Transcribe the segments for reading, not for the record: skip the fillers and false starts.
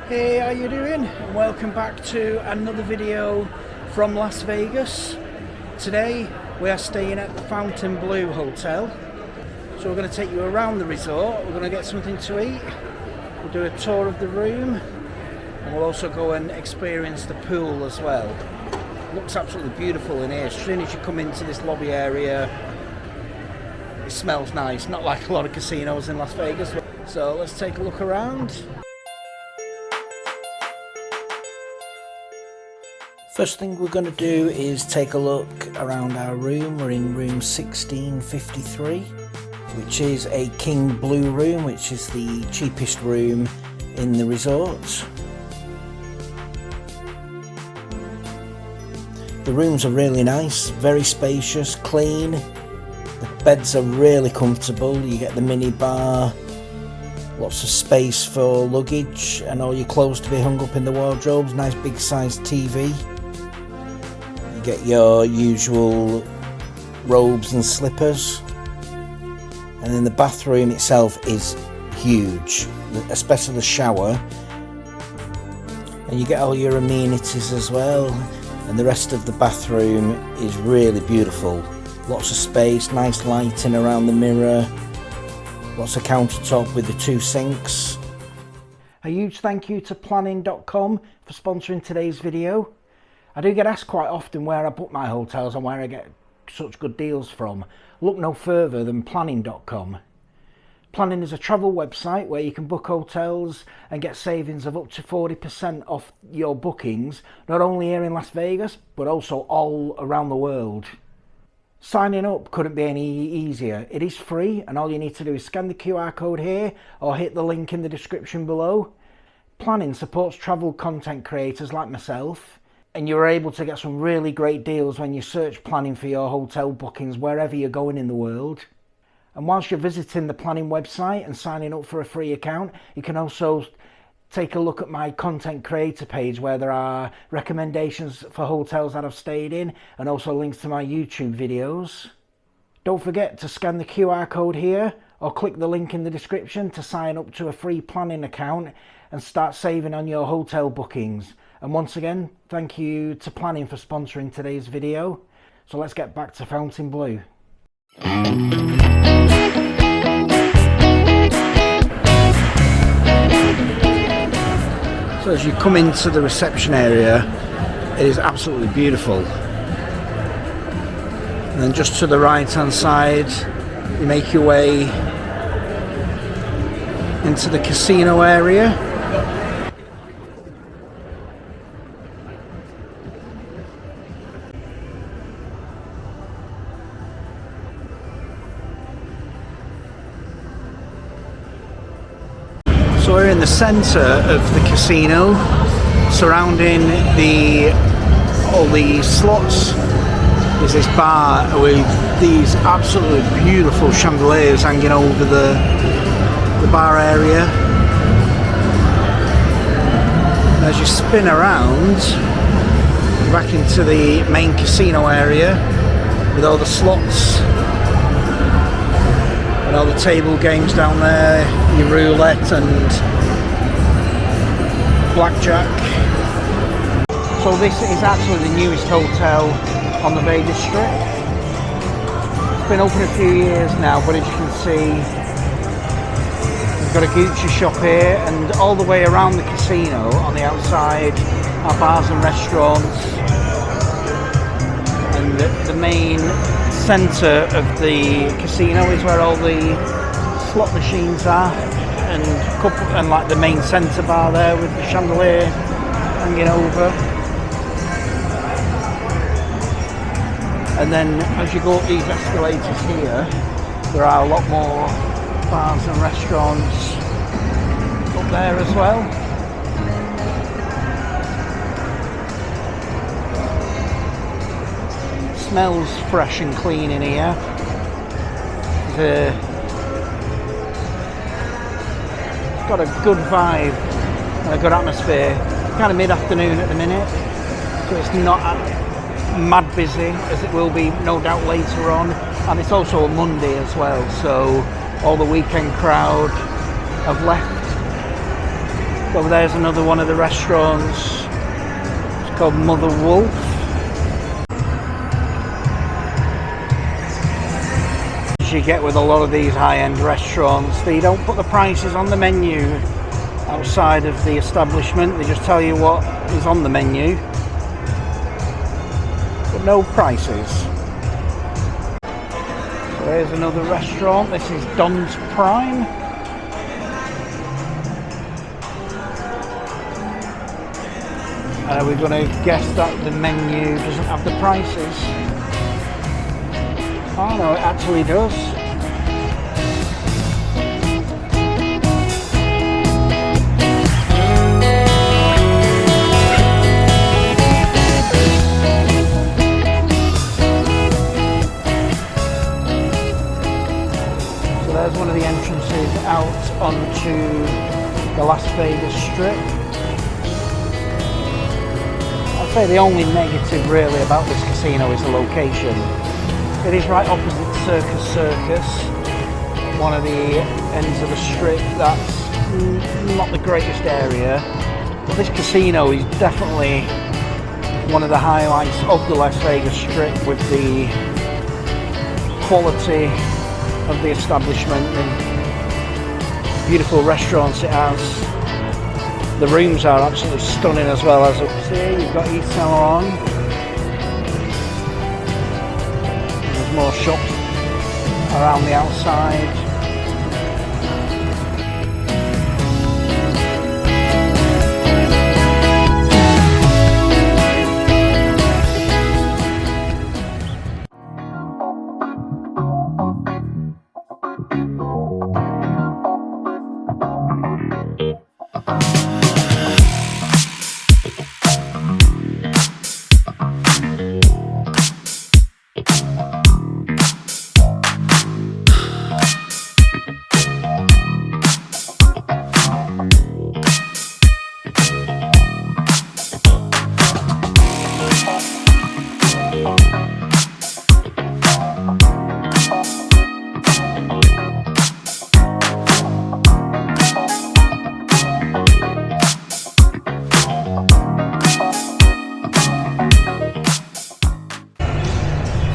Hey, how you doing? And welcome back to another video from Las Vegas. Today we are staying at the Fontainebleau Hotel. So we're going to take you around the resort. We're going to get something to eat. We'll do a tour of the room. And we'll also go and experience the pool as well. It looks absolutely beautiful in here. As soon as you come into this lobby area, it smells nice. Not like a lot of casinos in Las Vegas. So let's take a look around. First thing we're going to do is take a look around our room. We're in room 1653, which is a king blue room, which is the cheapest room in the resort. The rooms are really nice, very spacious, clean. The beds are really comfortable. You get the mini bar, lots of space for luggage and all your clothes to be hung up in the wardrobes. Nice big sized TV. Get your usual robes and slippers, and then the bathroom itself is huge, especially the shower, and you get all your amenities as well. And the rest of the bathroom is really beautiful, lots of space, nice lighting around the mirror, lots of countertop with the 2 sinks. A huge thank you to planning.com for sponsoring today's video. I do get asked quite often where I book my hotels and where I get such good deals from. Look no further than planning.com. Planning is a travel website where you can book hotels and get savings of up to 40% off your bookings, not only here in Las Vegas, but also all around the world. Signing up couldn't be any easier. It is free, and all you need to do is scan the QR code here or hit the link in the description below. Planning supports travel content creators like myself, and you're able to get some really great deals when you search planning for your hotel bookings wherever you're going in the world. And whilst you're visiting the planning website and signing up for a free account, you can also take a look at my content creator page where there are recommendations for hotels that I've stayed in and also links to my YouTube videos. Don't forget to scan the QR code here or click the link in the description to sign up to a free planning account and start saving on your hotel bookings. And once again, thank you to Planning for sponsoring today's video. So let's get back to Fontainebleau. So as you come into the reception area, it is absolutely beautiful. And then just to the right hand side, you make your way into the casino area. So we're in the centre of the casino, surrounding all the slots. There's this bar with these absolutely beautiful chandeliers hanging over the bar area. And as you spin around, you're back into the main casino area with all the slots and all the table games down there, your roulette and blackjack. So this is actually the newest hotel on the Vegas Strip. It's been open a few years now, but as you can see, we've got a Gucci shop here, and all the way around the casino on the outside are bars and restaurants. And the main centre of the casino is where all the slot machines are, and like the main centre bar there with the chandelier hanging over. And then as you go up these escalators here, there are a lot more bars and restaurants up there as well. Smells fresh and clean in here. It's got a good vibe and a good atmosphere. Kind of mid-afternoon at the minute, so it's not mad busy as it will be no doubt later on, and it's also a Monday as well, so all the weekend crowd have left So there's another one of the restaurants. It's called Mother Wolf. As you get with a lot of these high-end restaurants, they don't put the prices on the menu outside of the establishment. They just tell you what is on the menu, but no prices. So there's another restaurant. This is Don's Prime. And are we going to guess that the menu doesn't have the prices? Oh no, it actually does. So there's one of the entrances out onto the Las Vegas Strip. I'd say the only negative really about this casino is the location. It is right opposite Circus, one of the ends of the strip. That's not the greatest area, but this casino is definitely one of the highlights of the Las Vegas Strip, with the quality of the establishment and beautiful restaurants it has. The rooms are absolutely stunning as well. As up here you've got Yves Saint Laurent. There's more shops around the outside.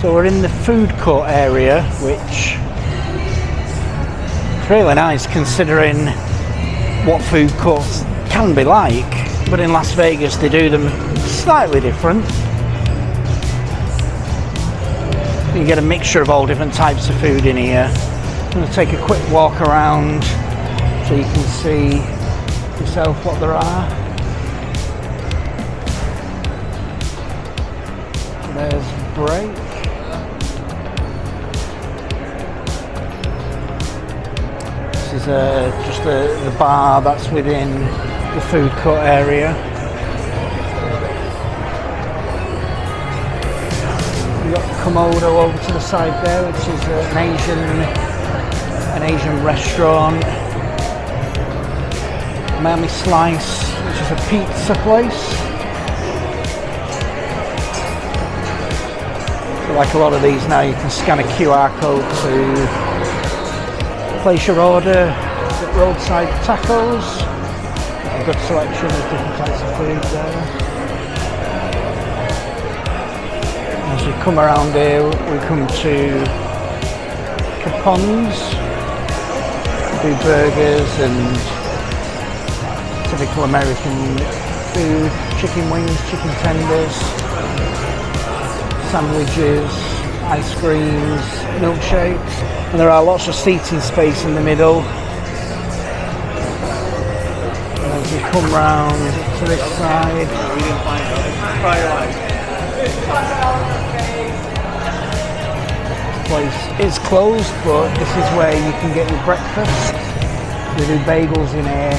So we're in the food court area, which is really nice considering what food courts can be like, but in Las Vegas they do them slightly different. You get a mixture of all different types of food in here. I'm going to take a quick walk around so you can see yourself what there are. There's break. This is just the bar that's within the food court area. We've got Komodo over to the side there, which is an Asian restaurant. Miami Slice, which is a pizza place. So like a lot of these now, you can scan a QR code to place your order at Roadside Tacos. A good selection of different types of food there. As we come around here, we come to Capone's. Do burgers and typical American food, chicken wings, chicken tenders, sandwiches, ice creams, milkshakes. And there are lots of seating space in the middle. And as we come round to this side, this place is closed, but this is where you can get your breakfast. They do bagels in here.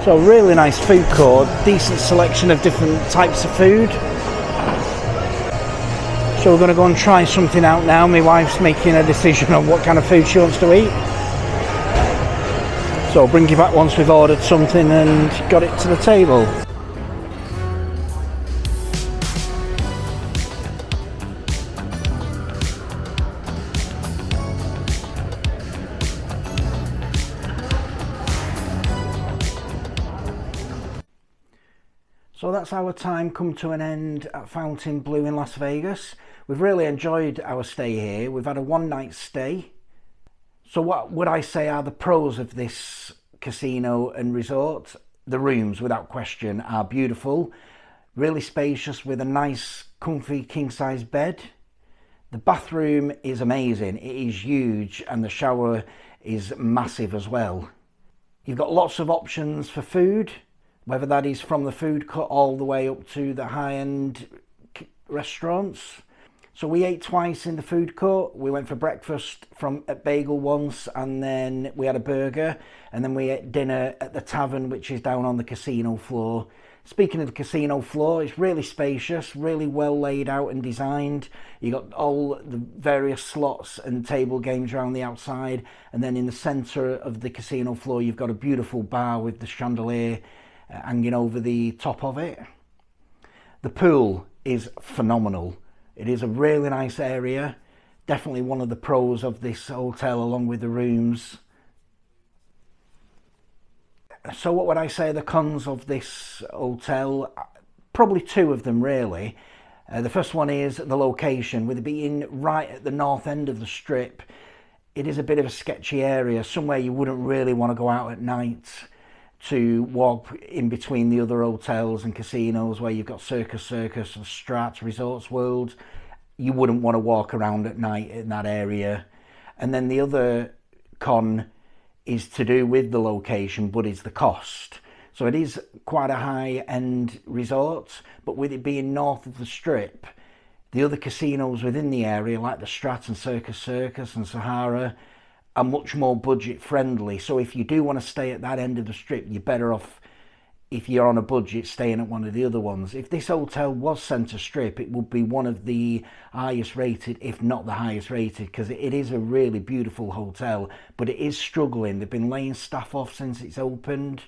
So really nice food court, decent selection of different types of food. So we're going to go and try something out now. My wife's making a decision on what kind of food she wants to eat. So I'll bring you back once we've ordered something and got it to the table. So that's our time come to an end at Fontainebleau in Las Vegas. We've really enjoyed our stay here. We've had a one-night stay. So what would I say are the pros of this casino and resort? The rooms, without question, are beautiful. Really spacious with a nice, comfy, king-size bed. The bathroom is amazing. It is huge, and the shower is massive as well. You've got lots of options for food, whether that is from the food court all the way up to the high-end restaurants. So we ate twice in the food court. We went for breakfast at Bagel once, and then we had a burger, and then we ate dinner at the tavern, which is down on the casino floor. Speaking of the casino floor, it's really spacious, really well laid out and designed. You got all the various slots and table games around the outside, and then in the centre of the casino floor you've got a beautiful bar with the chandelier hanging over the top of it. The pool is phenomenal. It is a really nice area, definitely one of the pros of this hotel along with the rooms. So what would I say are the cons of this hotel? Probably two of them really. The first one is the location. With it being right at the north end of the strip, it is a bit of a sketchy area, somewhere you wouldn't really want to go out at night to walk in between the other hotels and casinos where you've got Circus, the Strat, Resorts World. You wouldn't want to walk around at night in that area. And then the other con is to do with the location, but it's the cost. So it is quite a high-end resort, but with it being north of the strip, the other casinos within the area, like the Strat and Circus and Sahara, are much more budget friendly. So if you do want to stay at that end of the strip, you're better off, if you're on a budget, staying at one of the other ones. If this hotel was centre strip, it would be one of the highest rated, if not the highest rated, because it is a really beautiful hotel, but it is struggling. They've been laying staff off since it's opened.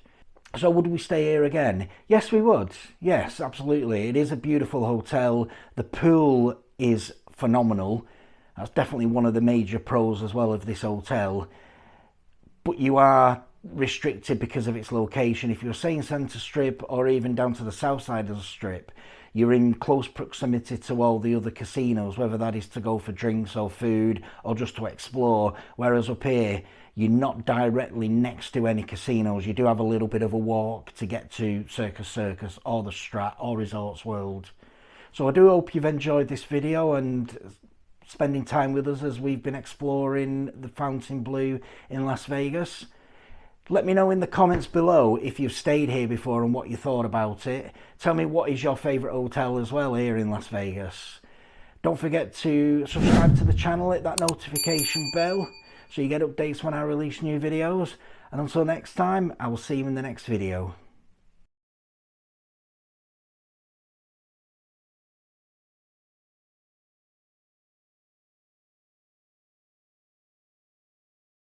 So would we stay here again? Yes, we would. Yes, absolutely. It is a beautiful hotel. The pool is phenomenal. That's definitely one of the major pros as well of this hotel. But you are restricted because of its location. If you're staying centre strip or even down to the south side of the strip, you're in close proximity to all the other casinos, whether that is to go for drinks or food or just to explore. Whereas up here, you're not directly next to any casinos. You do have a little bit of a walk to get to Circus or the Strat or Resorts World. So I do hope you've enjoyed this video and spending time with us as we've been exploring the Fontainebleau in Las Vegas. Let me know in the comments below if you've stayed here before and what you thought about it. Tell me what is your favourite hotel as well here in Las Vegas. Don't forget to subscribe to the channel, hit that notification bell so you get updates when I release new videos. And until next time, I will see you in the next video.